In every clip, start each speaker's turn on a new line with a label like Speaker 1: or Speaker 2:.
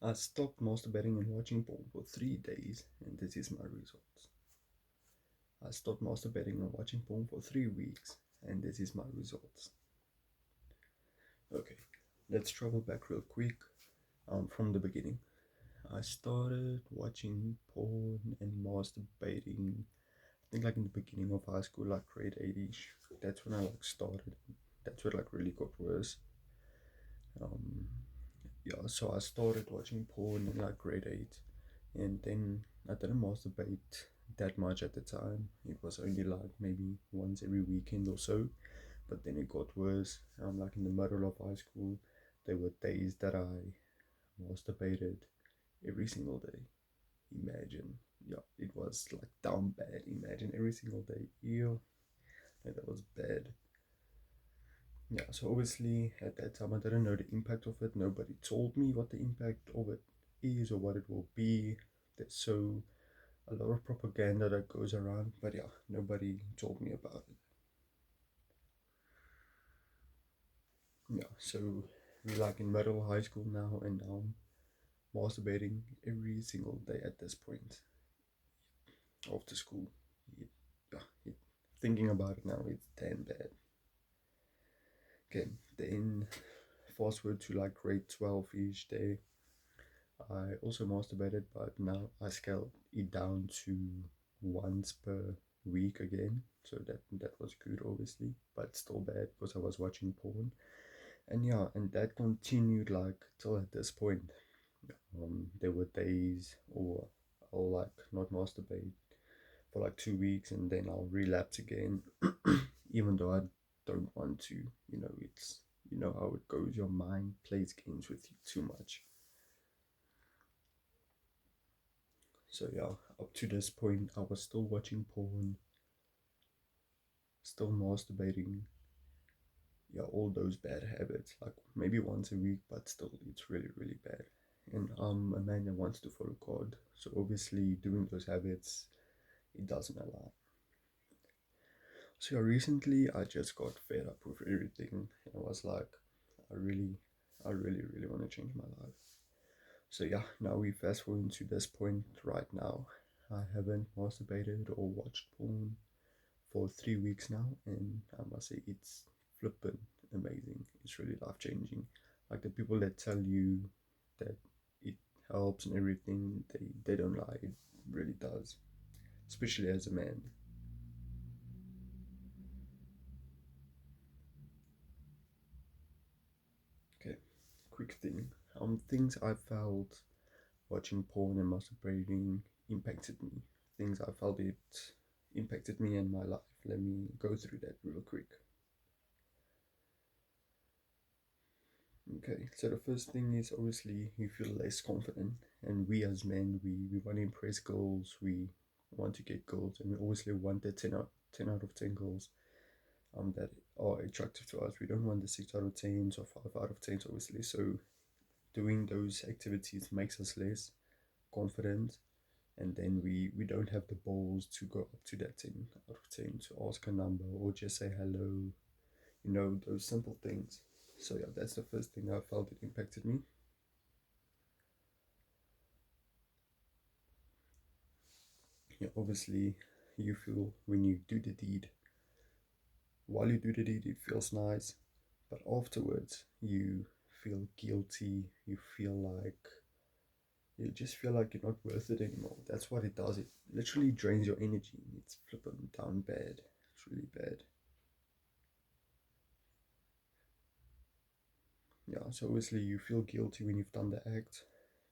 Speaker 1: I stopped masturbating and watching porn for 3 days, and this is my results. I stopped masturbating and watching porn for 3 weeks, and this is my results. Okay, let's travel back real quick from the beginning. I started watching porn and masturbating, I think like in the beginning of high school, like grade 8ish. That's when I like started. That's when like really got worse. Um, yeah, so I started watching porn in like grade 8, and then I didn't masturbate that much at the time. It was only like maybe once every weekend or so, but then it got worse. Like in the middle of high school, there were days that I masturbated every single day. Imagine, yeah, it was like down bad. Imagine every single day. Ew, yeah, that was bad. Yeah, so obviously at that time I didn't know the impact of it. Nobody told me what the impact of it is or what it will be. There's so a lot of propaganda that goes around, but yeah, nobody told me about it. Yeah, so we're like in middle high school now, and now I'm masturbating every single day at this point after school. It, yeah, thinking about it now, it's damn bad. Okay, then fast forward to like grade 12 each day. I also masturbated, but now I scaled it down to once per week again. So that was good, obviously, but still bad because I was watching porn. And yeah, and that continued like till at this point. There were days or I'll like not masturbate for like 2 weeks and then I'll relapse again, even though I don't want to. It's how it goes. Your mind plays games with you too much. So yeah, up to this point, I was still watching porn, still masturbating. Yeah, all those bad habits, like maybe once a week, but still, it's really, really bad. And I'm a man that wants to follow God, so obviously doing those habits, it doesn't allow. So yeah, recently I just got fed up with everything. I was like, I really, really want to change my life. So yeah, now we fast forward to this point right now. I haven't masturbated or watched porn for 3 weeks now, and I must say it's flippin' amazing. It's really life changing. Like the people that tell you that it helps and everything, they don't lie. It really does, especially as a man. Okay, quick thing. Things I felt watching porn and masturbating impacted me. Things I felt it impacted me and my life. Let me go through that real quick. Okay, so the first thing is obviously you feel less confident, and we as men, we want to impress girls, we want to get girls, and we obviously want the 10 out of 10 girls that are attractive to us. We don't want the 6 out of 10s or 5 out of 10s, obviously. So doing those activities makes us less confident, and then we don't have the balls to go up to that 10 out of 10 to ask a number or just say hello, those simple things. So yeah, that's the first thing I felt it impacted me. Yeah, obviously you feel when you do the deed, while you do the deed it feels nice, but afterwards you feel guilty, you just feel like you're not worth it anymore. That's what it does. It literally drains your energy. It's flipping down bad. It's really bad. Yeah, so obviously you feel guilty when you've done the act,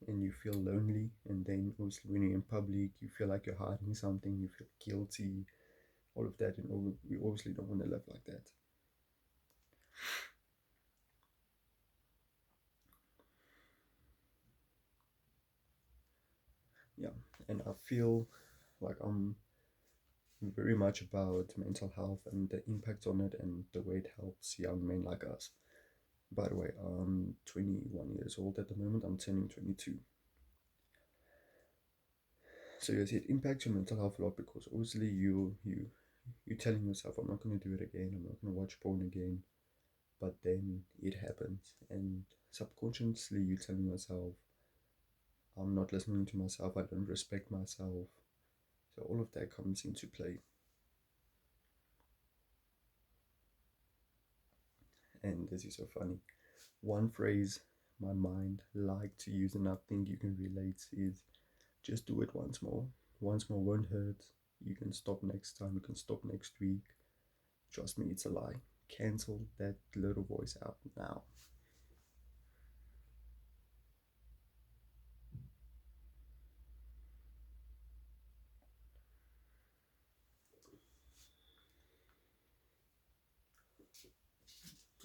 Speaker 1: and you feel lonely, and then obviously when you're in public you feel like you're hiding something, you feel guilty, all of that, and we obviously don't want to live like that. Yeah, and I feel like I'm very much about mental health and the impact on it and the way it helps young men like us. By the way, I'm 21 years old at the moment. I'm turning 22. So yes, it impacts your mental health a lot because obviously you're telling yourself, I'm not going to do it again. I'm not going to watch porn again. But then it happens, and subconsciously you're telling yourself, I'm not listening to myself, I don't respect myself. So all of that comes into play. And this is so funny. One phrase my mind like to use and I think you can relate is just do it once more. Once more won't hurt. You can stop next time, you can stop next week. Trust me, it's a lie. Cancel that little voice out now.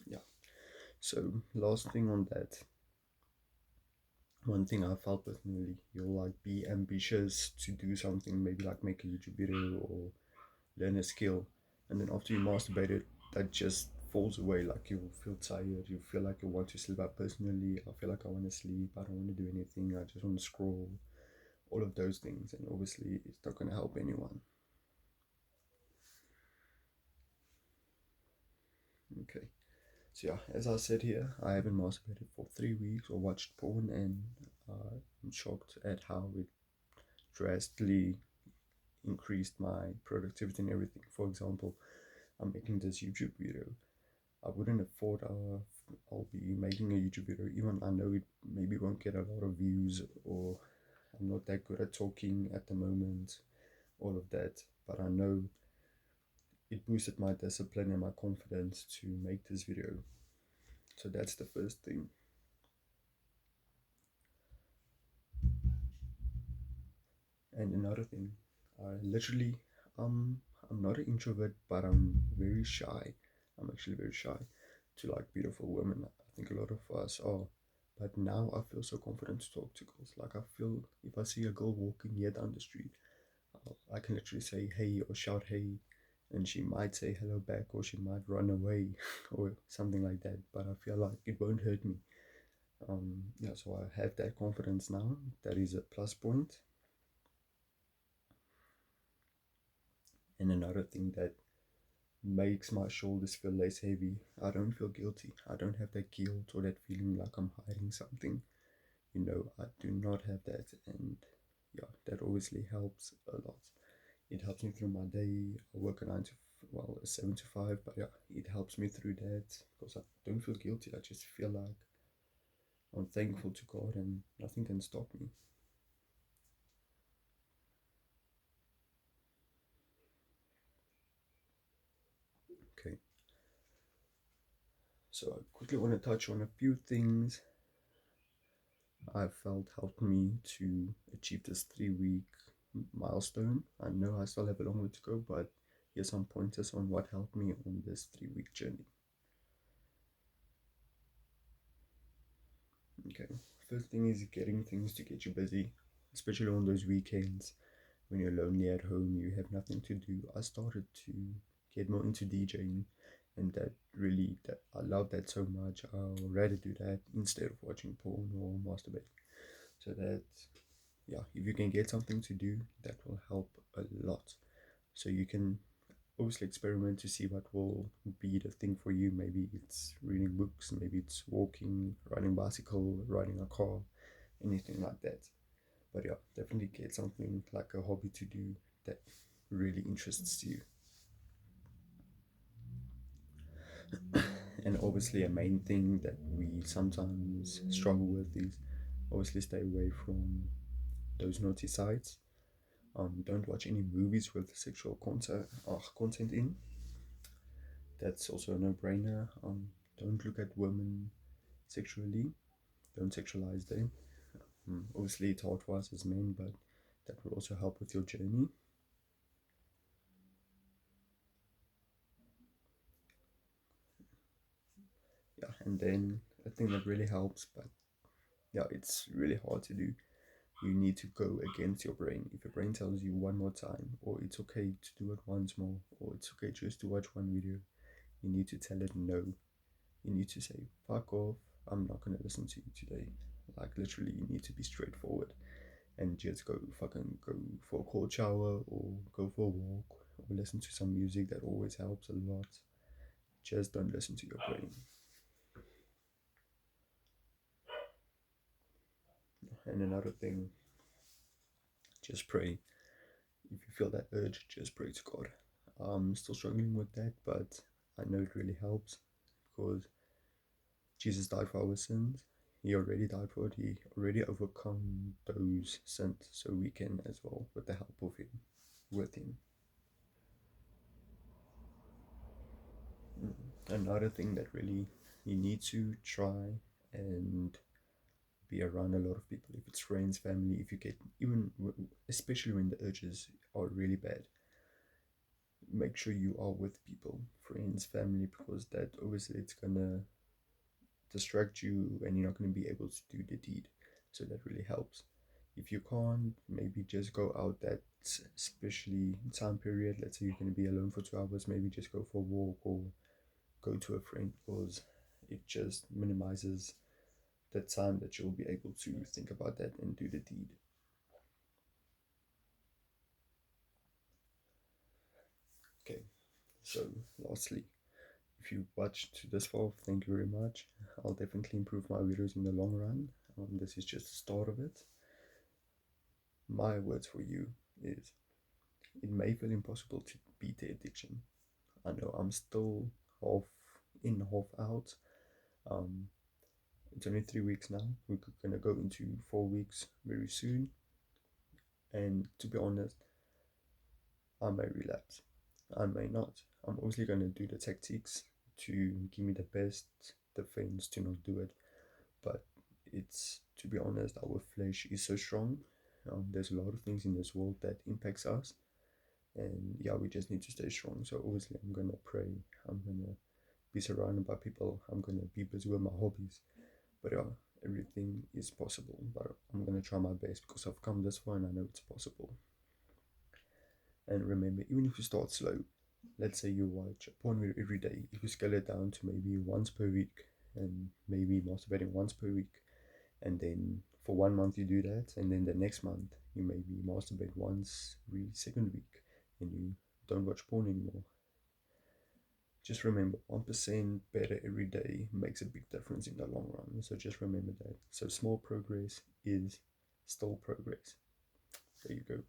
Speaker 1: Yeah. So last thing on that, one thing I felt personally, you'll like be ambitious to do something, maybe like make a YouTube video or learn a skill, and then after you masturbate it, that just falls away. Like you feel tired, you feel like you want to sleep. I personally, I feel like I want to sleep. I don't want to do anything. I just want to scroll. All of those things, and obviously, it's not going to help anyone. Okay. So yeah, as I said here, I haven't masturbated for 3 weeks or watched porn, and I'm shocked at how it drastically increased my productivity and everything. For example, I'm making this YouTube video. I wouldn't have thought I'll be making a YouTube video, even I know it maybe won't get a lot of views, or I'm not that good at talking at the moment, all of that. But I know it boosted my discipline and my confidence to make this video. So that's the first thing. And another thing, I literally, I'm not an introvert, but I'm very shy. I'm actually very shy to like beautiful women. I think a lot of us are. But now I feel so confident to talk to girls. Like I feel if I see a girl walking here down the street, I can literally say hey or shout hey, and she might say hello back or she might run away or something like that. But I feel like it won't hurt me. Yeah, so I have that confidence now. That is a plus point. And another thing that makes my shoulders feel less heavy. I don't feel guilty. I don't have that guilt or that feeling like I'm hiding something. I do not have that. And yeah, that obviously helps a lot. It helps me through my day. I work a 9 to, well, a 7 to 5, but yeah, it helps me through that because I don't feel guilty. I just feel like I'm thankful to God and nothing can stop me. Okay, so I quickly want to touch on a few things I felt helped me to achieve this 3 week milestone. I know I still have a long way to go, but here's some pointers on what helped me on this 3 week journey. Okay, first thing is getting things to get you busy, especially on those weekends when you're lonely at home, you have nothing to do. I started to get more into DJing, and that I love that so much. I'll rather do that instead of watching porn or masturbating. So that, yeah, if you can get something to do, that will help a lot. So you can obviously experiment to see what will be the thing for you. Maybe it's reading books, maybe it's walking, riding bicycle, riding a car, anything like that. But yeah, definitely get something like a hobby to do that really interests you. And obviously, a main thing that we sometimes struggle with is obviously stay away from those naughty sites. Don't watch any movies with sexual content in. That's also a no-brainer. Don't look at women sexually. Don't sexualize them. Obviously, it's hard for us as men, but that will also help with your journey. Yeah, and then a thing that really helps, but yeah, it's really hard to do. You need to go against your brain. If your brain tells you one more time, or it's okay to do it once more, or it's okay just to watch one video, you need to tell it no. You need to say, fuck off, I'm not gonna listen to you today. Like, literally, you need to be straightforward and just go for a cold shower or go for a walk or listen to some music. That always helps a lot. Just don't listen to your brain. And another thing, just pray. If you feel that urge, just pray to God. I'm still struggling with that, but I know it really helps because Jesus died for our sins. He already died for it. He already overcome those sins, so we can as well with the help of Him, with Him. Another thing that really you need to try and be around a lot of people. If it's friends, family, if you get even, especially when the urges are really bad, make sure you are with people, friends, family, because that obviously it's gonna distract you and you're not gonna be able to do the deed. So that really helps. If you can't, maybe just go out that especially time period. Let's say you're gonna be alone for 2 hours, maybe just go for a walk or go to a friend because it just minimizes the time that you'll be able to think about that and do the deed. Okay, so lastly, if you watched this far, thank you very much. I'll definitely improve my videos in the long run. This is just the start of it. My words for you is it may feel impossible to beat the addiction. I know I'm still half in, half out. Um, it's only 3 weeks now. We're gonna go into 4 weeks very soon. And to be honest, I may relapse. I may not. I'm obviously gonna do the tactics to give me the best defense to not do it. But it's, to be honest, our flesh is so strong. There's a lot of things in this world that impacts us, and yeah, we just need to stay strong. So obviously I'm gonna pray, I'm gonna be surrounded by people, I'm gonna be busy with my hobbies, but yeah, everything is possible. But I'm gonna try my best because I've come this far and I know it's possible. And remember, even if you start slow, let's say you watch a porn video every day, if you scale it down to maybe once per week and maybe masturbating once per week, and then for 1 month you do that, and then the next month you maybe masturbate once every second week and you don't watch porn anymore. Just remember, 1% better every day makes a big difference in the long run. So just remember that. So small progress is still progress. There you go.